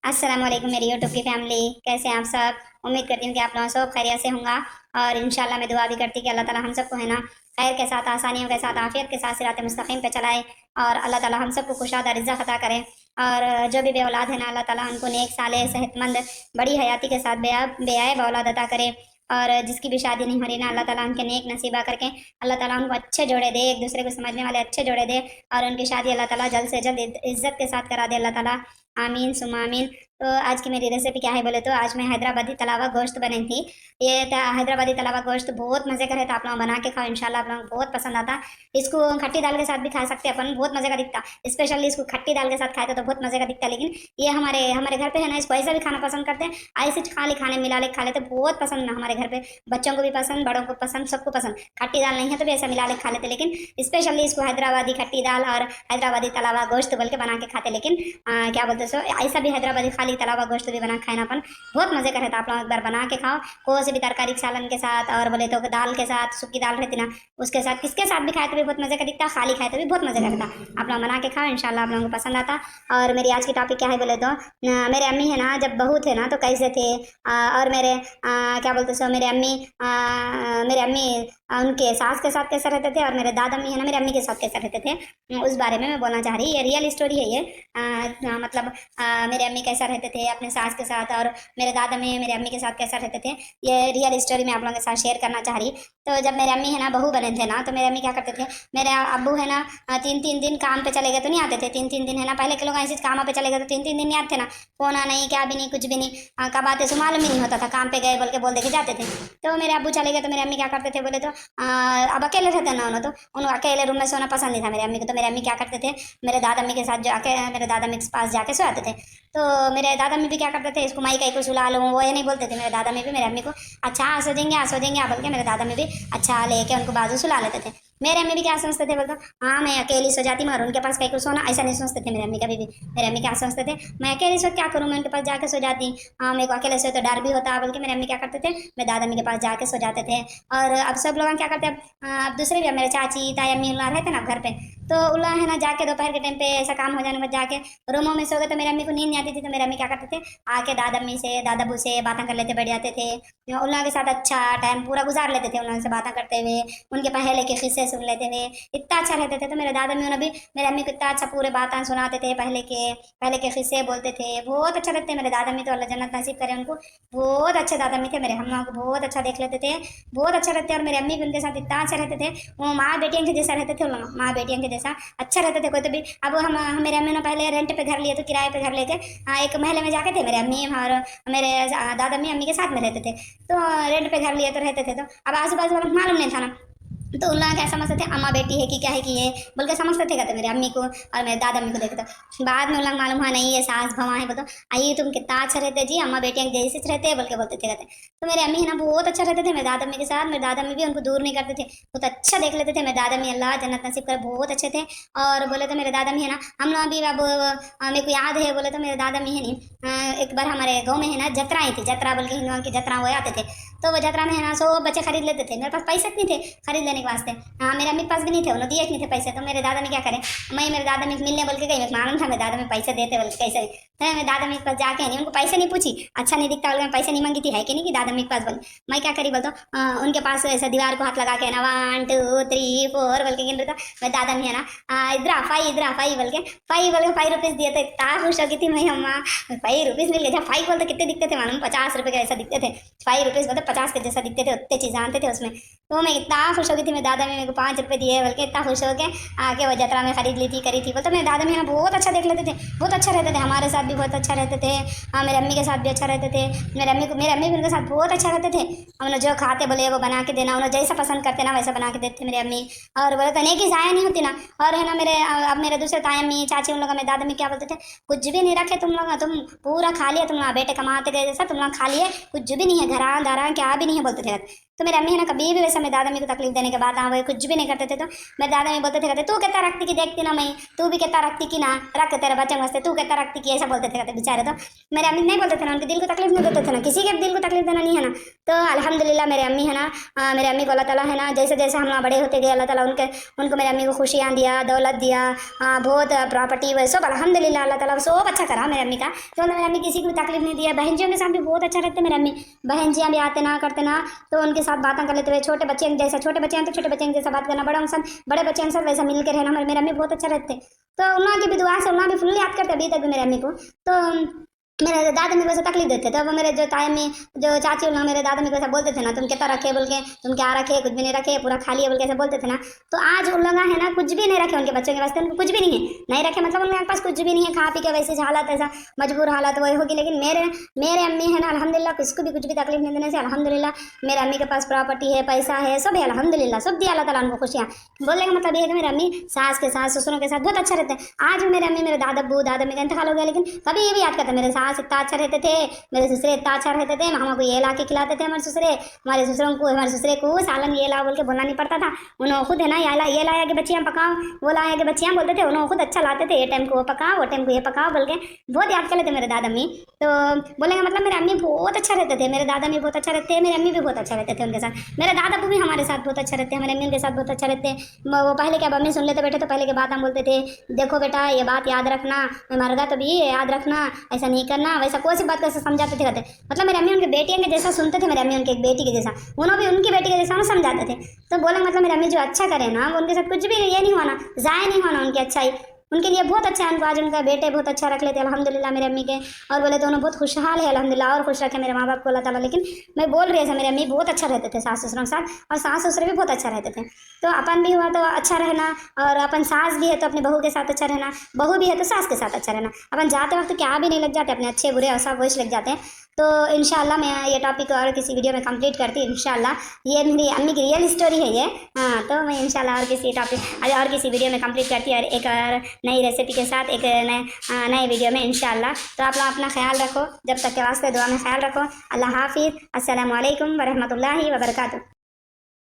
अस्सलाम वालेकुम मेरी यूट्यूब की फैमिली, कैसे हैं आप सब। उम्मीद करती हूँ कि आप लोग सब खैरियत से होंगे। और इंशाल्लाह मैं दुआ भी करती कि अल्लाह ताला हम सबको है ना खैर के साथ, आसानियों के साथ, आफियत के साथ सिरात मुस्तकीम पे चलाए। और अल्लाह ताला हम सबको खुशादा रिज़्क़ अता करे। और जो भी बे औलाद है ना, अल्लाह ताला उनको नेक साले सेहतमंद बड़ी हयाती के साथ बेआब औलाद अता करे। और जिसकी भी शादी नहीं हो रही ना, अल्लाह ताला उनके नेक नसीबा करके अल्लाह ताला उनको अच्छे जोड़े दे, एक दूसरे को समझने वाले अच्छे जोड़े दे। और उनकी शादी अल्लाह ताला जल्द से जल्द इज्जत के साथ करा दे अल्लाह ताला। आमीन सुमा आमीन। तो आज की मेरी रेसिपी क्या है बोले तो, आज मैं हैदराबादी तलावा गोश्त बनी थी। ये हैदराबादी तलावा गोश्त बहुत मज़े का रहता, आप लोग बना के खाओ, इंशाल्लाह आप लोगों को बहुत पसंद आता। इसको खट्टी दाल के साथ भी खा सकते हैं अपन, बहुत मज़े का दिखता। स्पेशली इसको खट्टी दाल के साथ खाए तो बहुत मज़े का दिखता। लेकिन ये हमारे हमारे घर पे है ना, इसको ऐसा भी खाना पसंद करते हैं, ऐसे खाली खाने मिला ले खा लेते, बहुत पसंद है हमारे घर पे। बच्चों को भी पसंद, बड़ों को पसंद, सबको पसंद। खट्टी दाल नहीं है तो भी ऐसा मिला ले खा लेते, लेकिन स्पेशली इसको हैदराबादी खट्टी दाल और हैदराबादी तलावा गोश्त बोल के बना के खाते। लेकिन क्या बोलते सो, ऐसा भी हैदराबादी खाली तलावा गोश्त भी बना के खाना अपन बहुत मजे का रहता। आप लोग एक बार बना के खाओ, कोई से भी तरकारी सालन के साथ, और बोले तो दाल के साथ, सूखी दाल रहती ना उसके साथ, किसके साथ भी खाए तो भी बहुत मजे का दिखता, खाली खाए तो भी बहुत मजे का रहता। आप लोग बना के खाओ, इंशाल्लाह आप लोगों को पसंद आता। और मेरी आज की टॉपिक क्या है बोले तो, मेरे अम्मी है ना जब बहू थे ना तो कैसे थे। और मेरे क्या बोलते सो, मेरे अम्मी उनके सास के साथ कैसे रहते थे, और मेरे दादा अम्मी है ना मेरे अम्मी के साथ कैसे रहते थे, उस बारे में मैं बोलना चाह रही। ये रियल स्टोरी है ये। मतलब मेरे अम्मी कैसा रहते थे अपने सास के साथ, और मेरे दादा में मेरे अम्मी के साथ कैसा रहते थे, ये रियल स्टोरी मैं आप लोगों के साथ शेयर करना चाह रही। तो जब मेरे अम्मी है ना बहू बने थे ना, तो मेरे अम्मी क्या करते थे, मेरे अब्बू है ना 3-3 दिन काम पे चले गए तो नहीं आते थे। 3-3 दिन है ना, पहले के लोग ऐसे काम पे चले गए तो 3-3 दिन नहीं आते थे ना, फोन नहीं, क्या भी नहीं, कुछ भी नहीं। कब आते सो मालूम ही नहीं होता था, काम पे गए बोल के बोल दे के जाते थे। तो मेरे अब्बू चले गए तो मेरे अम्मी क्या करते थे बोले तो, अब अकेले रहते ना उन्होंने, तो उन्हें अकेले रूम में सोना पसंद नहीं था मेरे अम्मी को। तो मेरे अम्मी क्या करते थे, मेरे दादा अम्मी के साथ जाके, मेरे दादा अम्मी के पास जाके सोते थे। तो मेरे दादा अम्मी भी क्या करते थे, इसको माई कहीं को सुला लो, वो ये नहीं बोलते थे मेरे दादा अम्मी भी मेरे अम्मी को, अच्छा आ सो जाएंगे, आ सो जाएंगे बोल के मेरे दादा अम्मी भी अच्छा लेके उनको बाजू सुला लेते थे। मेरे अम्मी भी क्या सोचते थे बोलते, हाँ मैं अकेली सो जाती, मगर उनके पास कहीं को सोना, ऐसा नहीं सोचते थे मेरे अम्मी कभी भी। मेरे अम्मी क्या सोचते थे, मैं अकेली सो क्या करूँ, मैं उनके पास जाके सो जाती, हाँ मेरे को अकेले सो तो डर भी होता बोल के मेरे अम्मी क्या करते थे, मेरे दादा अम्मी के पास जाके सो जाते थे। और अब सब लोग क्या करते हैं, अब दूसरे भी, अब मेरे चाची ताई अम्मी उल्ला रहते ना घर पे, तो उल्ला है ना जाके दोपहर के टाइम पे ऐसा काम हो जाने के बाद जाके रूमों में सो गए, तो मेरी अम्मी को नींद नहीं आती थी। तो मेरी अम्मी क्या करते थे, आके दादा अम्मी से, दादा अबू से बातें कर लेते, बैठ जाते थे उल्ला के साथ, अच्छा टाइम पूरा गुजार लेते थे उन्होंने से बातें करते हुए, उनके पहले के किस्से सुन लेते हुए, इतना अच्छा रहते थे। तो मेरे दादा अम्मी भी मेरे अम्मी को इतना अच्छा पूरे बातें सुनाते थे, पहले के किस्से बोलते थे, बहुत अच्छा लगते मेरे दादा अम्मी। तो अल्लाह जन्नत नसीब करे उनको, बहुत अच्छे दादा अम्मी थे मेरे, हम लोगों को बहुत अच्छा देख लेते थे, बहुत अच्छा रहते। और मेरे अम्मी भी उनके साथ इतना अच्छा रहते थे, वो माँ बेटियों के जैसा रहते थे, उन लोग माँ बेटियों के जैसा अच्छा रहते थे। कोई तो भी अब मेरे अम्मी ने पहले रेंट पे घर लिए, तो किराए पे घर लेके एक महल में जाके थे मेरे अम्मी, और मेरे दादा अम्मी अम्मी के साथ में रहते थे। तो रेंट पे घर लिए तो रहते थे, तो अब आजू बाजू वालों को मालूम नहीं था ना, तो उन लोग क्या समझते थे, अम्मा बेटी है कि क्या है कि ये बोल के समझते थे, कहते मेरे अम्मी को और मेरे दादा अम्मी को देखते। बाद में उन लोग मालूम हुआ नहीं ये सास भवा है, बोलो आइए तुम कितना अच्छा रहते जी, अम्मा बेटियां जैसे रहते हैं बोल के बोलते थे, कहते। तो मेरे अम्मी है ना बहुत अच्छा रहते थे मेरे दादा अम्मी के साथ, मेरे दादा अम्मी भी उनको दूर नहीं करते थे, बहुत अच्छा देख लेते थे मेरे दादा अम्मी, अल्लाह जन्नत नसीब करे, बहुत अच्छे थे। और बोले तो मेरे दादा अम्मी है ना, हम लोग भी अब मेरे को याद है बोले तो, मेरे दादा अम्मी है नहीं, एक बार हमारे गाँव में है ना जतरा आई थी, जतरा बोल के हिंदुओं की जतरा हुए आते थे। तो वो जतरा में है ना सो बच्चे खरीद लेते थे, मेरे पास पैसे नहीं थे खरीद लेने के वास्ते, हाँ मेरे अम्मी के पास भी नहीं थे, उन्होंने दिए नहीं थे पैसे। तो मेरे दादा में क्या करे, मैं मेरे दादा में मिलने बोल के गई, मेरे मालूम था मेरे दादा में पैसे देते बोल के कैसे। तो मेरे दादा में के पास जाके नहीं, उनको पैसे नहीं पूछी, अच्छा नहीं दिखता बोल के पैसे नहीं मांगी थी, है कि नहीं कि दादा में के पास बोल। मैं क्या करी बोलता, उनके पास ऐसे दीवार को हाथ लगा के ना 1 2 3 4 बोल के गिन रहा था। मेरे दादा में है ना इधर आ 5 बोल के 5 रुपीज दिए थे, इतना खुश हो गई थी मैं, अम्मा 5 रुपीज मिल गए। जब 5 बोलते कितने दिखते थे मालूम, 50 रुपए के ऐसा दिखते थे। 5 रुपीज बोलते 50 के जैसा दिखते थे, उतने चीज जानते थे उसमें। तो मैं इतना खुश हो गई थी, मेरे दादा में मेरे को 5 रुपए दिए बोल के इतना खुश हो के आके वो जतरा में खरीद ली थी, करी थी। बोलते मेरे दादा में ना बहुत अच्छा देख लेते थे, बहुत अच्छा रहते थे, हमारे साथ भी बहुत अच्छा रहते थे, मेरे अम्मी के साथ भी अच्छा रहते थे। मेरे अम्मी भी उनके साथ बहुत अच्छा रहते थे, उन्हें जो खाते बोले वो बना के देना, उन्हें जैसा पसंद करते ना वैसा बना के देते मेरे अम्मी। और बोले तो नेकी ज़ाया नहीं होती ना। और है ना मेरे अब मेरे दूसरे ताई अम्मी चाची उन लोग मेरे दादा में क्या बोलते थे, कुछ भी नहीं रखे तुम लोग, तुम पूरा खा लिया, तुम लोग बेटे कमाते गए जैसा तुम लोग खा लिए, कुछ भी नहीं है, घरा दारा क्या भी नहीं है बोलते थे। तो मेरी अम्मी है ना कभी भी वैसा मेरे दादा अम्मी को तकलीफ देने के बाद हाँ वो कुछ भी नहीं करते थे। तो मेरे दादा अम्मी बोलते थे कहते तू कहता रखती की देखती ना मैं, तू भी कहता रखती की ना, रख तेरे बच्चे वास्ते, तू कहता रखती की, ऐसा बोलते थे कहते बेचारे। तो मेरे अम्मी नहीं बोलते थे ना, उनके दिल को तकलीफ नहीं देते थे ना, किसी के दिल को तकलीफ देना नहीं है ना। तो अल्हम्दुलिल्लाह मेरे अम्मी है ना, मेरे अम्मी को अल्लाह ताला है ना जैसे जैसे हम लोग बड़े होते गए अल्लाह ताला उनको मेरे अम्मी को खुशियाँ दिया, दौलत दिया, बहुत प्रॉपर्टी वो सब अल्हम्दुलिल्लाह अल्लाह ताला सब अच्छा करा मेरे अम्मी का। तो मेरे अम्मी किसी को भी तकलीफ नहीं दिया। बहन जियों के साथ भी बहुत अच्छा रहते मेरे अम्मी, बहन जियाँ भी आते ना करते ना तो उनके साथ बातें कर लेते हुए, छोटे बच्चे जैसा छोटे बच्चे हैं तो छोटे बच्चे के जैसा बात करना, बड़े बच्चे के साथ वैसा मिल के रहना, मेरे अम्मी बहुत अच्छा रहते। तो उन्होंने की भी दुआ से उन्होंने भी फुल याद करते अभी तक भी मेरे अम्मी को। तो मेरे दादा मेरे को ऐसे तकलीफ देते थे, वो मेरे जो ताई में जो चाची लोग मेरे दादा मेरे को ऐसा बोलते थे ना, तुम क्या रखे बोल के, तुम क्या रखे, कुछ भी नहीं रखे, पूरा खाली है बोल के ऐसे बोलते थे ना। तो आज उन लोग है ना कुछ भी नहीं रखे उनके बच्चों के वास्ते, उनको कुछ भी नहीं है, नहीं रखे मतलब उनके पास कुछ भी नहीं है, खा पी के वैसे हालत ऐसा मजबूर हालत वही होगी। लेकिन मेरे अम्मी है ना अल्हम्दुलिल्लाह किसको भी कुछ भी तकलीफ नहीं देने से अल्हम्दुलिल्लाह मेरे अम्मी के पास प्रॉपर्टी है, पैसा है, सब है अल्हम्दुलिल्लाह, सब दिया अल्लाह ताला उनको खुशियाँ। बोलने का मतलब ये है कि मेरे अम्मी सास के साथ ससुरों के साथ बहुत अच्छा रहते हैं। आज भी मेरे अम्मी मेरे दादा अम्मी का इंतकाल हो गया, लेकिन कभी ये भी याद करते मेरे सास इतना अच्छा रहते थे, मेरे ससुरे इतना अच्छा रहते थे, मामा को ये ला के खिलाते थे, हमारे ससुरे को सालन ये ला बोल के बोलना नहीं पड़ता था। उन्होंने खुद है ना ये लाया कि बच्चियाँ पकाओ, वो लाया कि बच्चियाँ बोलते थे, उन्होंने खुद अच्छा लाते थे, ये टाइम को वो पकाओ, वो टाइम को ये पकाओ बोल के बहुत याद कर लेते मेरे दादा अम्मी। तो बोलने का मतलब मेरे अम्मी बहुत अच्छा रहते थे, मेरे दादा अम्मी बहुत अच्छा रहते हैं, मेरे अम्मी भी बहुत अच्छा रहते थे उनके साथ। मेरे दादा भी हमारे साथ बहुत अच्छा रहते हैं, मेरे अम्मी उनके साथ बहुत अच्छा रहते हैं। वो पहले क्या अम्मी सुन लेते बैठे तो पहले के बात हम बोलते थे, देखो बेटा ये बात याद रखना, मैं मर गया तो भी याद रखना, ऐसा नहीं करना, वैसा कोई सी बात कैसे समझाते थे कहते। मतलब मेरे अम्मी उनकी बेटियों के जैसा सुनते थे, मेरे अम्मी उनकी एक बेटी के जैसा, उन्होंने भी उनकी बेटी के जैसा समझाते थे। तो बोले मतलब मेरे अम्मी जो अच्छा करे ना वो उनके साथ कुछ भी ये नहीं होना, ज़ाया नहीं होना उनकी अच्छाई, उनके लिए बहुत अच्छा है। उनको आज उनका बेटे बहुत अच्छा रख लेते अल्हम्दुलिल्लाह मेरे अम्मी के, और बोले तो उन्होंने बहुत खुशहाल है अल्हम्दुलिल्लाह, और खुश रखे मेरे माँ बाप को अल्लाह ताला। लेकिन मैं बोल रही है मेरे अम्मी बहुत अच्छा रहते थे सास ससुरों के साथ, और सास ससुर भी बहुत अच्छा रहते थे। तो अपन भी हुआ तो अच्छा रहना, और अपन सास भी है तो अपनी बहू के साथ अच्छा रहना, बहू भी है तो सास के साथ अच्छा रहना। अपन जाते वक्त क्या भी नहीं लग जाते, अपने अच्छे बुरे और सब वैसे लग जाते हैं। तो इंशाल्लाह मैं ये टॉपिक और किसी वीडियो में कंप्लीट करती हूँ इंशाल्लाह, ये मेरी अम्मी की रियल स्टोरी है ये। हाँ तो मैं इंशाल्लाह और किसी टॉपिक और किसी वीडियो में कंप्लीट करती हूँ, और एक और नई रेसिपी के साथ एक नए वीडियो में इंशाल्लाह। तो आप लोग अपना ख्याल रखो, जब तक के वास्ते दुआ में ख्याल रखो। अल्लाह हाफिज़, अस्सलामु अलैकुम वरहमतुल्लाहि वबरकातुहू।